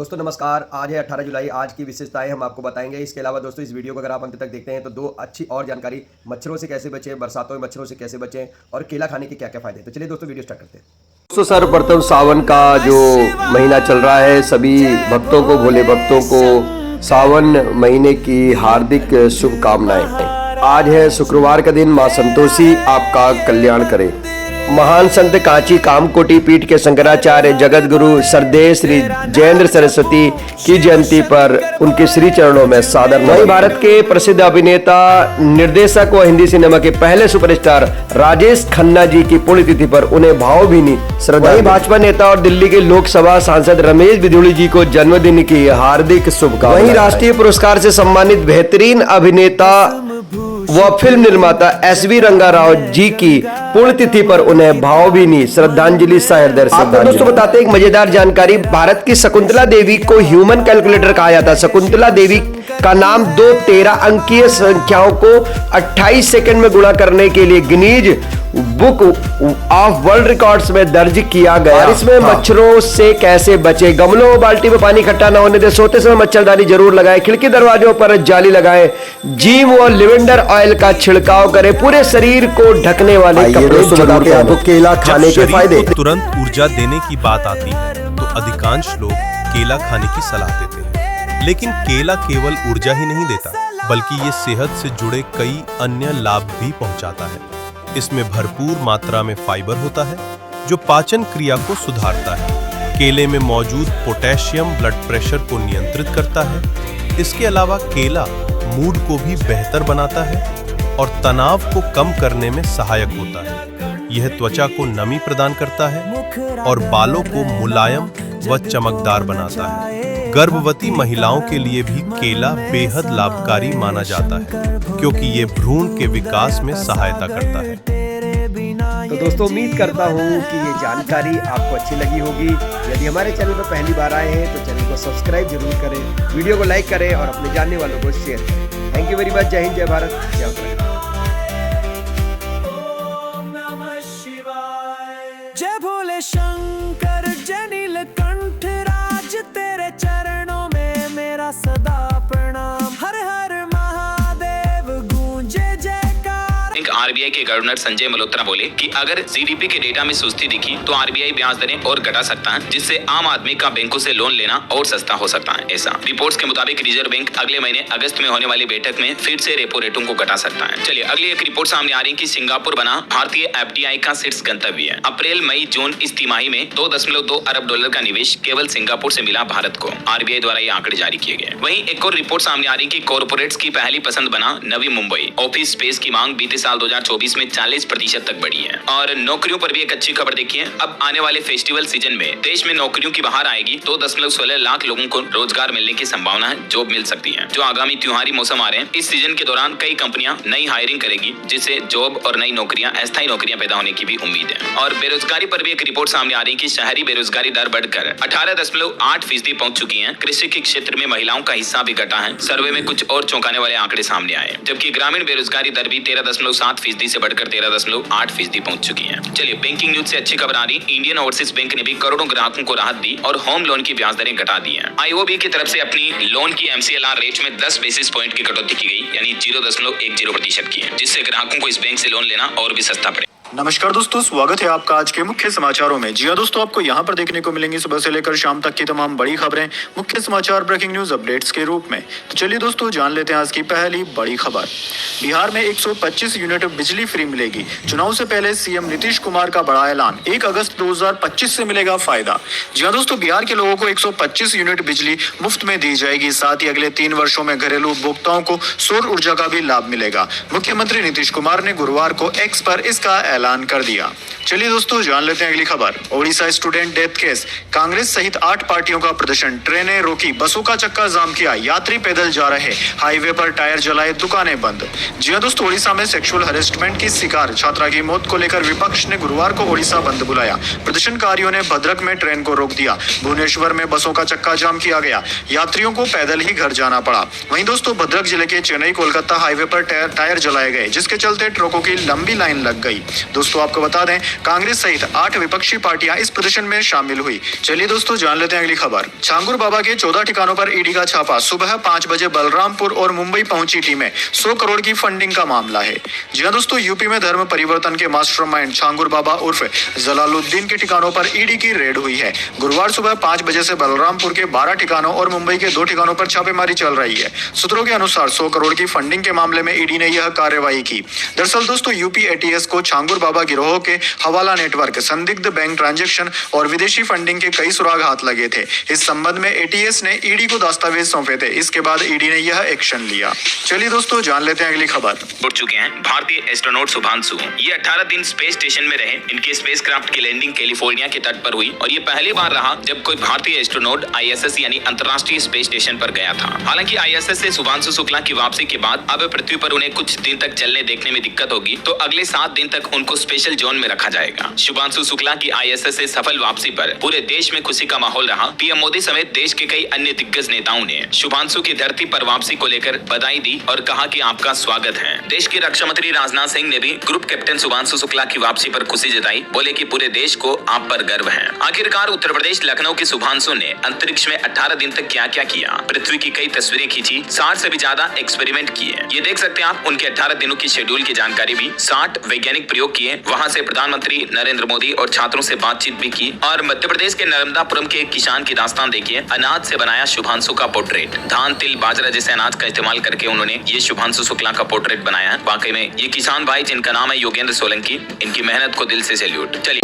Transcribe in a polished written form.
दोस्तों नमस्कार। आज है 18 जुलाई। आज की विशेषताएं हम आपको बताएंगे। इसके अलावा दोस्तों इस वीडियो को अगर आप अंत तक देखते हैं तो दो अच्छी और जानकारी, मच्छरों से कैसे बचें, बरसातों में मच्छरों से कैसे बचें और केला खाने के क्या क्या फायदे हैं। तो चलिए दोस्तों वीडियो स्टार्ट करते हैं। दोस्तों सर्वप्रथम सावन का जो महीना चल रहा है, सभी भक्तों को, भोले भक्तों को सावन महीने की हार्दिक शुभकामनाएं। आज है शुक्रवार का दिन। माँ संतोषी आपका कल्याण करे। महान संत कांची कामकोटि पीठ के शंकराचार्य जगत गुरु श्रद्धेय श्री जयेंद्र सरस्वती की जयंती पर उनके श्री चरणों में सादर नमन। भारत के प्रसिद्ध अभिनेता, निर्देशक व हिंदी सिनेमा के पहले सुपरस्टार राजेश खन्ना जी की पुण्यतिथि पर उन्हें भावभीनी श्रद्धांजलि। भाजपा नेता और दिल्ली के लोकसभा सांसद रमेश बिधूड़ी जी को जन्मदिन की हार्दिक शुभकामनाएं। वहीं राष्ट्रीय पुरस्कार से सम्मानित बेहतरीन अभिनेता व फिल्म निर्माता एस.वी. रंगा राव जी की पुण्यतिथि पर उन्हें भावभीनी श्रद्धांजलि सहृदय। आपको दोस्तों बताते हैं एक मजेदार जानकारी। भारत की शकुंतला देवी को ह्यूमन कैलकुलेटर कहा जाता है। शकुंतला देवी का नाम दो 13 अंकीय संख्याओं को 28 सेकंड में गुणा करने के लिए Guinness book of world records में दर्ज किया गया। इसमें मच्छरों से कैसे बचे। गमलों और बाल्टी में पानी इकट्ठा न होने दे। सोते समय मच्छरदानी जरूर लगाएं। खिड़की दरवाजों पर जाली लगाएं। नीम और लिवेंडर ऑयल का छिड़काव करें। पूरे शरीर को ढकने वाले कपड़े जरूर पहनें। केला खाने के फायदे। तुरंत ऊर्जा देने की बात आती है तो अधिकांश लोग केला खाने की सलाह देते हैं, लेकिन केला केवल ऊर्जा ही नहीं देता, बल्कि ये सेहत से जुड़े कई अन्य लाभ भी पहुंचाता है। इसमें भरपूर मात्रा में फाइबर होता है जो पाचन क्रिया को सुधारता है। केले में मौजूद पोटेशियम ब्लड प्रेशर को नियंत्रित करता है। इसके अलावा केला मूड को भी बेहतर बनाता है और तनाव को कम करने में सहायक होता है। यह त्वचा को नमी प्रदान करता है और बालों को मुलायम व चमकदार बनाता है। गर्भवती महिलाओं के लिए भी केला बेहद लाभकारी माना जाता है, क्योंकि ये भ्रूण के विकास में सहायता करता है। तो दोस्तों उम्मीद करता हूँ कि ये जानकारी आपको अच्छी लगी होगी। यदि हमारे चैनल पर पहली बार आए हैं तो चैनल को सब्सक्राइब जरूर करें, वीडियो को लाइक करें और अपने जानने वालों को शेयर करें। Thank you very much. जय हिंद, जय भारत, जय उत्तराखंड। जय भोले शंकर, जय नीलकंठ राज, तेरे चरणों में मेरा सदा प्रणाम। हर हर महादेव, गूंजे जयकार। आरबीआई के गवर्नर संजय मल्होत्रा बोले कि अगर जीडीपी के डेटा में सुस्ती दिखी तो आरबीआई ब्याज दरें और घटा सकता है, जिससे आम आदमी का बैंकों से लोन लेना और सस्ता हो सकता है। ऐसा रिपोर्ट्स के मुताबिक रिजर्व बैंक अगले महीने अगस्त में होने वाली बैठक में फिर से रेपो रेटों को घटा सकता है। चलिए अगली एक रिपोर्ट सामने आ रही है कि सिंगापुर बना भारतीय एफडीआई का शीर्ष गंतव्य है। अप्रैल मई जून इस तिमाही में $2.2 अरब का निवेश केवल सिंगापुर से मिला भारत को। आरबीआई द्वारा ये आंकड़े जारी किए गए। वहीं एक और रिपोर्ट सामने आ रही है कि कॉर्पोरेट्स की पहली पसंद बना नवी मुंबई। ऑफिस स्पेस की मांग बीते साल 2024 में 40% तक बढ़ी है। और नौकरियों पर भी एक अच्छी खबर देखिए। अब आने वाले फेस्टिवल सीजन में देश में नौकरियों की बहार आएगी। 2.16 लाख लोगों को रोजगार मिलने की संभावना है, जॉब मिल सकती है। जो आगामी त्योहारी मौसम आ रहे हैं, इस सीजन के दौरान कई कंपनियां नई हायरिंग करेगी, जिससे जॉब और नई नौकरियां, अस्थायी नौकरियां पैदा होने की भी उम्मीद है। और बेरोजगारी पर भी एक रिपोर्ट सामने आ रही है कि शहरी बेरोजगारी दर बढ़कर 18.8% पहुंच चुकी है। कृषि के क्षेत्र में महिलाओं का हिस्सा भी घटा है। सर्वे में कुछ और चौंकाने वाले आंकड़े सामने आए, जबकि ग्रामीण बेरोजगारी दर भी 13.7% से बढ़कर 13.8% पहुंच चुकी है। चलिए बैंकिंग न्यूज से अच्छी खबर आ रही। इंडियन ओवरसीज बैंक ने भी करोड़ों ग्राहकों को राहत दी और होम लोन की ब्याज दरें घटा दी हैं। आईओबी की तरफ से अपनी लोन की एमसीएलआर रेट में 10 बेसिस पॉइंट की कटौती की गई, यानी 0.10% की है, जिससे ग्राहकों को इस बैंक से लोन लेना और भी सस्ता पड़े। नमस्कार दोस्तों, स्वागत है आपका आज के मुख्य समाचारों में। जी हां दोस्तों, आपको यहां पर देखने को मिलेंगी सुबह से लेकर शाम तक की तमाम बड़ी खबरें, मुख्य समाचार ब्रेकिंग न्यूज अपडेट्स के रूप में। तो चलिए दोस्तों जान लेते हैं आज की पहली बड़ी खबर। बिहार में 125 यूनिट बिजली फ्री मिलेगी। चुनाव से पहले सीएम नीतीश कुमार का बड़ा ऐलान। 1 अगस्त 2025 से मिलेगा फायदा। जी हां दोस्तों, बिहार के लोगों को 125 यूनिट बिजली मुफ्त में दी जाएगी। साथ ही अगले 3 वर्षों में घरेलू उपभोक्ताओं को सौर ऊर्जा का भी लाभ मिलेगा। मुख्यमंत्री नीतीश कुमार ने गुरुवार को एक्स पर इसका ऐलान कर दिया। चलिए दोस्तों जान लेते हैं अगली खबर। Odisha student death case, Congress सहित 8 पार्टियों का प्रदर्शन। ट्रेनें रोकी, बसों का चक्का जाम किया, यात्री पैदल जा रहे, हाईवे पर टायर जलाए, दुकानें बंद। जी हां दोस्तों, ओडिशा में सेक्सुअल हरेसमेंट की शिकार छात्रा की मौत को लेकर विपक्ष ने गुरुवार को ओडिशा बंद बुलाया। प्रदर्शनकारियों ने भद्रक में ट्रेन को रोक दिया। भुवनेश्वर में बसों का चक्का जाम किया गया, यात्रियों को पैदल ही घर जाना पड़ा। वहीं दोस्तों भद्रक जिले के चेन्नई कोलकाता हाईवे पर टायर जलाए गए, जिसके चलते ट्रकों की लंबी लाइन लग गई। दोस्तों आपको बता दें, कांग्रेस सहित 8 विपक्षी पार्टियां इस प्रदर्शन में शामिल हुई। चलिए दोस्तों जान लेते हैं अगली खबर। छांगुर बाबा के 14 ठिकानों पर ईडी का छापा। सुबह 5 बजे बलरामपुर और मुंबई पहुंची टीमें। 100 करोड़ की फंडिंग का मामला है। जी हां दोस्तों, यूपी में धर्म परिवर्तन के मास्टरमाइंड छांगुर बाबा उर्फ जलालुद्दीन के ठिकानों पर ईडी की रेड हुई है। गुरुवार सुबह 5 बजे से बलरामपुर के 12 ठिकानों और मुंबई के 2 ठिकानों पर छापेमारी चल रही है। सूत्रों के अनुसार 100 करोड़ की फंडिंग के मामले में ईडी ने यह कार्रवाई की। दरअसल दोस्तों, यूपी एटीएस को छांगुर बाबा गिरोह के हवाला नेटवर्क, संदिग्ध बैंक ट्रांजैक्शन और विदेशी फंडिंग के कई सुराग हाथ लगे थे। इस संबंध में एटीएस ने ईडी को दस्तावेज सौंपे थे। इसके बाद ईडी ने यह एक्शन लिया। चलिए दोस्तों जान लेते हैं अगली खबर। उड़ चुके हैं भारतीय एस्ट्रोनॉट शुभांशु। ये 18 दिन स्पेस स्टेशन में रहे। इनके स्पेसक्राफ्ट की लैंडिंग कैलिफोर्निया के तट पर हुई और ये पहली बार रहा जब कोई भारतीय एस्ट्रोनॉट आईएसएस यानी अंतर्राष्ट्रीय स्पेस स्टेशन पर गया था। हालांकि आईएसएस से शुभांशु शुक्ला की वापसी के बाद अब पृथ्वी पर उन्हें कुछ दिन तक चलने देखने में दिक्कत होगी, तो अगले 7 दिन तक उनको स्पेशल जोन में रखा जाएगा। शुभांशु शुक्ला की आईएसएस से सफल वापसी पर पूरे देश में खुशी का माहौल रहा। पीएम मोदी समेत देश के कई अन्य दिग्गज नेताओं ने शुभांशु की धरती पर वापसी को लेकर बधाई दी और कहा कि आपका स्वागत है। देश के रक्षा मंत्री राजनाथ सिंह ने भी ग्रुप कैप्टन शुभांशु शुक्ला की वापसी पर खुशी जताई। बोले कि पूरे देश को आप पर गर्व है। आखिरकार उत्तर प्रदेश लखनऊ के शुभांशु ने अंतरिक्ष में 18 दिन तक क्या क्या किया। पृथ्वी की कई तस्वीरें खींची, 60 से भी ज्यादा एक्सपेरिमेंट किए। ये देख सकते हैं आप उनके 18 दिनों की शेड्यूल की जानकारी भी। 60 वैज्ञानिक प्रयोग किए। वहां से प्रधानमंत्री नरेंद्र मोदी और छात्रों से बातचीत भी की। और मध्य प्रदेश के नर्मदापुरम के एक किसान की दास्तान देखिए। अनाज से बनाया शुभांशु का पोर्ट्रेट। धान, तिल, बाजरा जैसे अनाज का इस्तेमाल करके उन्होंने ये शुभांशु शुक्ला का पोर्ट्रेट बनाया है। वाकई में ये किसान भाई जिनका नाम है योगेंद्र सोलंकी, इनकी मेहनत को दिल से सैल्यूट। चलिए।